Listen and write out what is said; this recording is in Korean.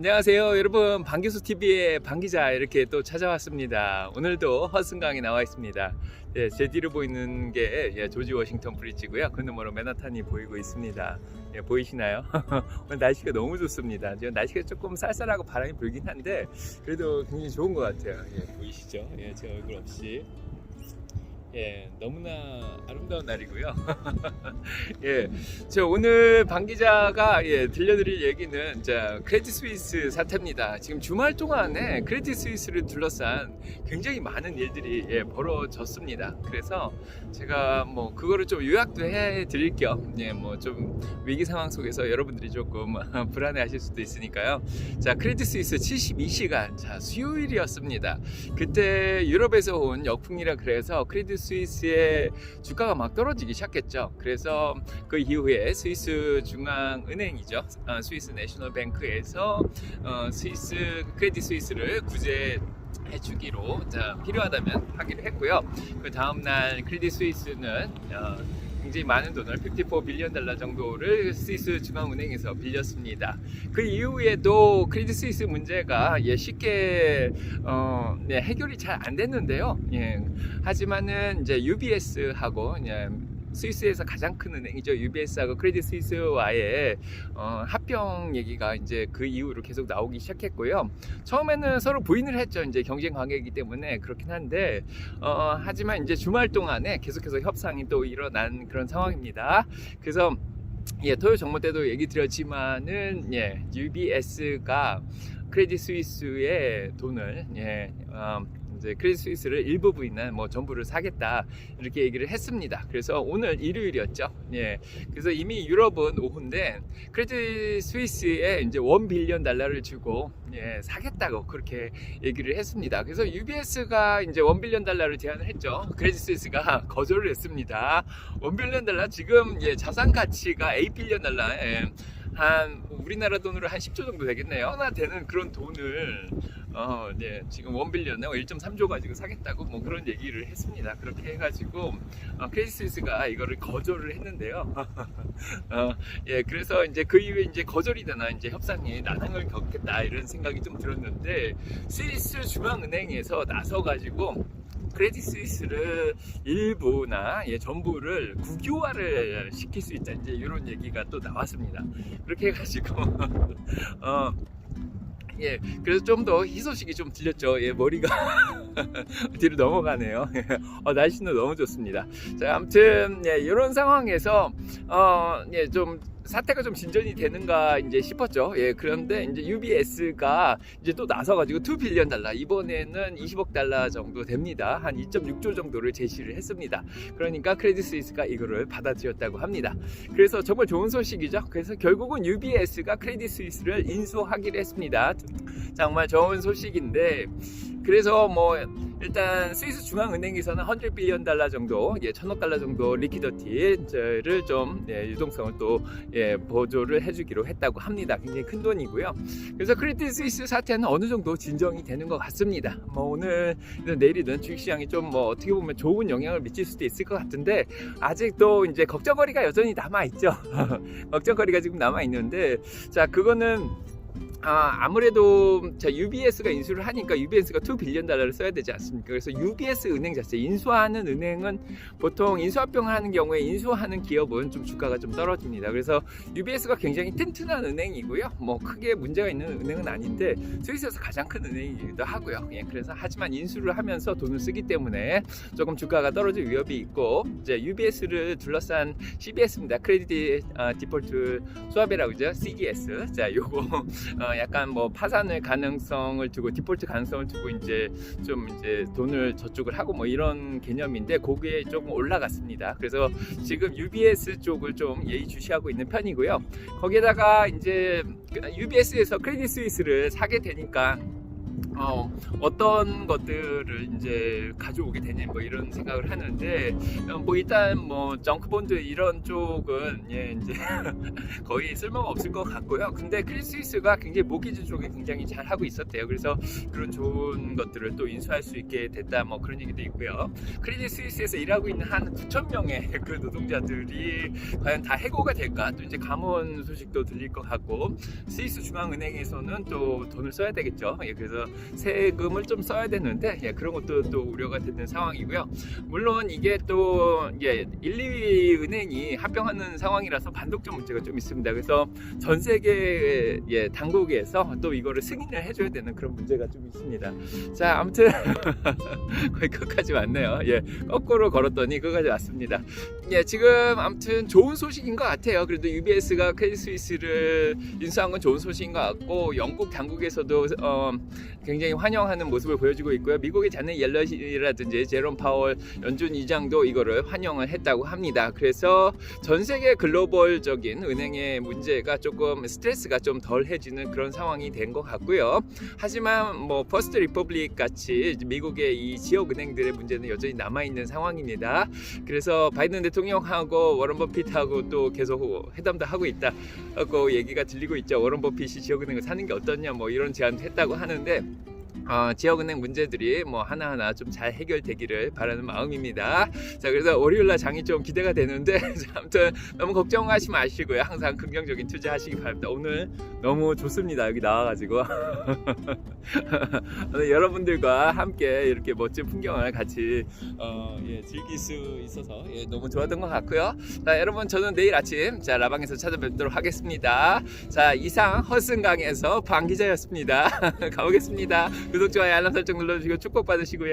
안녕하세요 여러분, 방기수TV의 방기자 이렇게 또 찾아왔습니다. 오늘도 허슨강에 나와 있습니다. 제 뒤로 보이는 게 조지 워싱턴 브리지고요. 그 너머로 맨하탄이 보이고 있습니다. 보이시나요? 오늘 날씨가 너무 좋습니다. 지금 날씨가 조금 쌀쌀하고 바람이 불긴 한데 그래도 굉장히 좋은 것 같아요. 보이시죠? 제 얼굴 없이 너무나 아름다운 날이고요. 저 오늘 방 기자가 들려드릴 얘기는 크레딧 스위스 사태입니다. 지금 주말 동안에 크레딧 스위스를 둘러싼 굉장히 많은 일들이 벌어졌습니다. 그래서 제가 그거를 좀 요약도 해 드릴 겸 좀 위기 상황 속에서 여러분들이 조금 불안해하실 수도 있으니까요. 크레딧 스위스 72시간 수요일이었습니다. 그때 유럽에서 온 역풍이라 그래서 크레딧 스위스의 주가가 막 떨어지기 시작했죠. 그래서 그 이후에 스위스 중앙은행이죠, 스위스 내셔널 뱅크에서 크레딧 스위스를 구제해주기로 필요하다면 하기로 했고요. 그 다음날 크레딧 스위스는 굉장히 많은 돈을 54 빌리언 달러 정도를 스위스 중앙은행에서 빌렸습니다. 그 이후에도 크레딧 스위스 문제가 쉽게 해결이 잘 안 됐는데요. 하지만은 이제 UBS하고 스위스에서 가장 큰 은행이죠. UBS하고 크레딧 스위스와의 합병 얘기가 이제 그 이후로 계속 나오기 시작했고요. 처음에는 서로 부인을 했죠. 이제 경쟁 관계이기 때문에 그렇긴 한데 하지만 이제 주말 동안에 계속해서 협상이 또 일어난 그런 상황입니다. 그래서 토요 정모 때도 얘기 드렸지만은 UBS가 크레딧 스위스의 돈을 이제 크레딧 스위스를 일부분이나 전부를 사겠다 이렇게 얘기를 했습니다. 그래서 오늘 일요일이었죠. 그래서 이미 유럽은 오후인데 크레딧 스위스에 이제 1 빌리언 달러를 주고 사겠다고 그렇게 얘기를 했습니다. 그래서 UBS가 이제 1 빌리언 달러를 제안을 했죠. 크레딧 스위스가 거절을 했습니다. 1 빌리언 달러 지금 자산 가치가 8 빌리언 달러 한 우리나라 돈으로 한 10조 정도 되겠네요. 하나 되는 그런 돈을 지금 1 빌리언에 1.3조 가지고 사겠다고 그런 얘기를 했습니다. 그렇게 해가지고 크레딧 스위스가 이거를 거절을 했는데요. 그래서 이제 그 이후에 이제 거절이 되나 이제 협상이 난항을 겪겠다 이런 생각이 좀 들었는데 스위스 중앙은행에서 나서가지고 크레딧 스위스를 일부나 전부를 국유화를 시킬 수 있다 이제 이런 얘기가 또 나왔습니다. 그렇게 해가지고 그래서 좀 더 희소식이 좀 들렸죠. 머리가 뒤로 넘어가네요. 날씨는 너무 좋습니다. 아무튼 이런 상황에서 좀 사태가 좀 진전이 되는가 이제 싶었죠. 그런데 이제 UBS가 이제 또 나서가지고 2 빌리언 달러, 이번에는 20억 달러 정도 됩니다. 한 2.6조 정도를 제시를 했습니다. 그러니까 크레딧 스위스가 이거를 받아들였다고 합니다. 그래서 정말 좋은 소식이죠. 그래서 결국은 UBS가 크레딧 스위스를 인수하기로 했습니다. 정말 좋은 소식인데, 그래서 일단 스위스 중앙은행에서는 100 빌리언 달러 정도, 1000억 달러 정도 리퀴더티를 좀 유동성을 또 보조를 해주기로 했다고 합니다. 굉장히 큰 돈이고요. 그래서 크레딧 스위스 사태는 어느 정도 진정이 되는 것 같습니다. 오늘이든 내일이든 주식시장이 좀 어떻게 보면 좋은 영향을 미칠 수도 있을 것 같은데 아직도 이제 걱정거리가 여전히 남아 있죠. 걱정거리가 지금 남아 있는데, 그거는 아무래도 UBS가 인수를 하니까 UBS가 2 빌리언 달러를 써야 되지 않습니까? 그래서 UBS 은행 자체, 인수하는 은행은 보통 인수합병을 하는 경우에 인수하는 기업은 좀 주가가 좀 떨어집니다. 그래서 UBS가 굉장히 튼튼한 은행이고요. 크게 문제가 있는 은행은 아닌데 스위스에서 가장 큰 은행이기도 하고요. 그래서 하지만 인수를 하면서 돈을 쓰기 때문에 조금 주가가 떨어질 위협이 있고, 이제 UBS를 둘러싼 CBS입니다. 크레딧 디폴트 스왑이라고 그러죠. CDS. 요거 약간 파산의 가능성을 두고, 디폴트 가능성을 두고 이제 돈을 저축을 하고 이런 개념인데 그게 조금 올라갔습니다. 그래서 지금 UBS 쪽을 좀 예의주시하고 있는 편이고요. 거기에다가 이제 UBS에서 크레딧 스위스를 사게 되니까 어떤 것들을 이제 가져오게 되냐 뭐 이런 생각을 하는데 뭐 일단 뭐 정크본드 이런 쪽은 예 이제 거의 쓸모가 없을 것 같고요. 근데 크레딧 스위스가 굉장히 모기지 쪽에 굉장히 잘 하고 있었대요. 그래서 그런 좋은 것들을 또 인수할 수 있게 됐다 뭐 그런 얘기도 있고요. 크레딧 스위스에서 일하고 있는 한 9,000명의 그 노동자들이 과연 다 해고가 될까? 또 이제 감원 소식도 들릴 것 같고 스위스 중앙은행에서는 또 돈을 써야 되겠죠. 예, 그래서 세금을 좀 써야 되는데 예, 그런 것도 또 우려가 되는 상황이고요. 물론 이게 또 예, 1, 2위 은행이 합병하는 상황이라서 반독점 문제가 좀 있습니다. 그래서 전 세계 예, 당국에서 또 이거를 승인을 해줘야 되는 그런 문제가 좀 있습니다. 자, 아무튼 거의 끝까지 왔네요. 예, 거꾸로 걸었더니 끝까지 왔습니다. 예, 지금 아무튼 좋은 소식인 것 같아요. 그래도 UBS가 크레딧 스위스를 인수한 건 좋은 소식인 것 같고 영국 당국에서도 굉장히 환영하는 모습을 보여주고 있고요. 미국의 자네 옐런이라든지 제롬 파월 연준 의장도 이거를 환영을 했다고 합니다. 그래서 전 세계 글로벌적인 은행의 문제가 조금 스트레스가 좀 덜해지는 그런 상황이 된 것 같고요. 하지만 뭐 퍼스트 리퍼블릭 같이 미국의 이 지역 은행들의 문제는 여전히 남아 있는 상황입니다. 그래서 바이든 대통령하고 워런 버핏하고 또 계속 회담도 하고 있다고 얘기가 들리고 있죠. 워런 버핏이 지역은행을 사는 게 어떠냐 뭐 이런 제안도 했다고 하는데 지역은행 문제들이 뭐 하나하나 좀 잘 해결되기를 바라는 마음입니다. 자, 그래서 월요일날 장이 좀 기대가 되는데 아무튼 너무 걱정하지 마시고요. 항상 긍정적인 투자하시기 바랍니다. 오늘 너무 좋습니다. 여기 나와가지고 여러분들과 함께 이렇게 멋진 풍경을 같이 예, 즐길 수 있어서 예, 너무 좋았던 것 같고요. 자, 여러분 저는 내일 아침 자 라방에서 찾아뵙도록 하겠습니다. 자, 이상 허승강에서 방 기자였습니다. 가보겠습니다. 구독, 좋아요, 알람 설정 눌러주시고 축복 받으시고요.